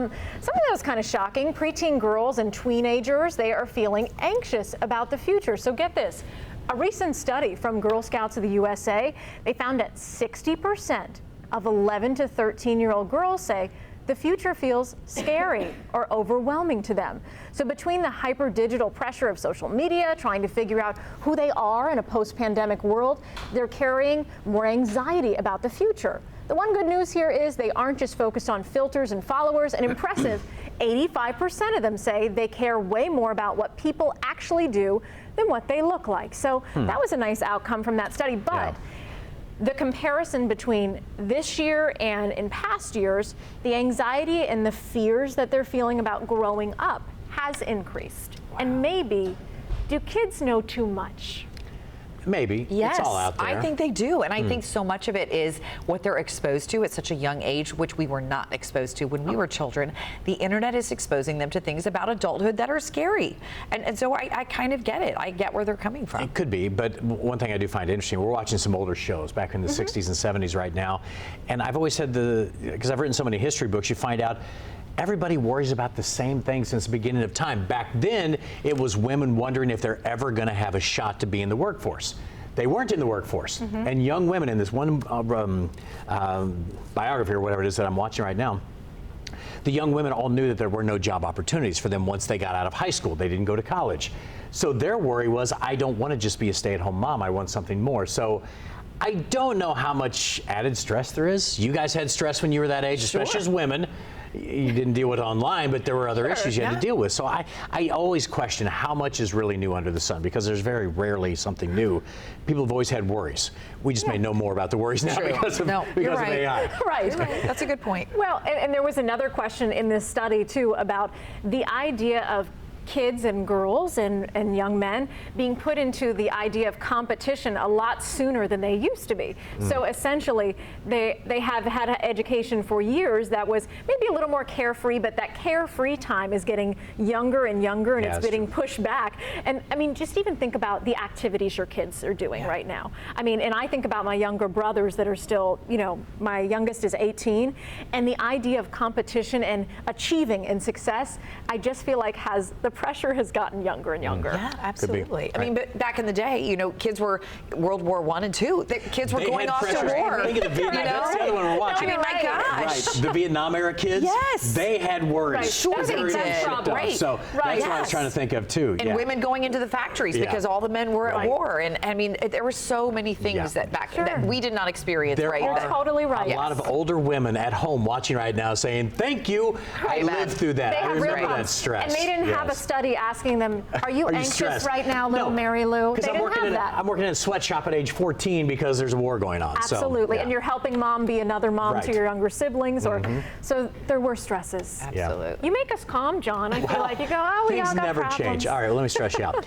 Something that was kind of shocking, preteen girls and teenagers, they are feeling anxious about the future. So get this, a recent study from Girl Scouts of the USA, they found that 60% of 11 to 13-year-old girls say the future feels scary or overwhelming to them. So between the hyper-digital pressure of social media, trying to figure out who they are in a post-pandemic world, they're carrying more anxiety about the future. The one good news here is they aren't just focused on filters and followers. An impressive 85% of them say they care way more about what people actually do than what they look like. So that was a nice outcome from that study. But the comparison between this year and in past years, the anxiety and the fears that they're feeling about growing up has increased. And maybe, do kids know too much? Maybe. Yes, it's all out there. I think they do. And I think so much of it is what they're exposed to at such a young age, which we were not exposed to when we were children. The internet is exposing them to things about adulthood that are scary. And so I kind of get it. I get where they're coming from. It could be, but one thing I do find interesting, we're watching some older shows back in the 60s and 70s right now. And I've always said, because I've written so many history books, you find out everybody worries about the same thing since the beginning of time. Back then, it was women wondering if they're ever going to have a shot to be in the workforce. They weren't in the workforce. And young women in this one biography or whatever it is that I'm watching right now, the young women all knew that there were no job opportunities for them once they got out of high school. They didn't go to college. So their worry was, I don't want to just be a stay-at-home mom. I want something more. So I don't know how much added stress there is. You guys had stress when you were that age, especially as women. You didn't deal with it online, but there were other issues you had to deal with. So I always question how much is really new under the sun, because there's very rarely something new. People have always had worries. We just may know more about the worries now because of AI. Right. That's a good point. Well, and there was another question in this study, too, about the idea of kids and girls and young men being put into the idea of competition a lot sooner than they used to be. So essentially, they have had an education for years that was maybe a little more carefree, but that carefree time is getting younger and younger, and it's getting pushed back. And I mean, just even think about the activities your kids are doing right now. I mean, and I think about my younger brothers that are still, you know, my youngest is 18, and the idea of competition and achieving and success, I just feel like the pressure has gotten younger and younger. Yeah, absolutely. I mean, but back in the day, you know, kids were World War I and II. The kids were going off to war. Think of the Vietnam, that's the other one we're watching. I mean, my gosh. The Vietnam era kids, they had worries. Sure they did. So that's what I was trying to think of too. And women going into the factories because all the men were at war. And I mean, there were so many things that that we did not experience. You're totally right. A lot of older women at home watching right now saying, thank you, I lived through that. I remember that stress. And they didn't have a study asking them, are you anxious right now, little Mary Lou? They didn't have that. I'm working in a sweatshop at age 14 because there's a war going on. Absolutely. And you're helping mom be another mom to your younger siblings. So there were stresses. Absolutely. You make us calm, John. I feel like you go, oh, we all got problems. Things never change. All right, well, let me stress you out.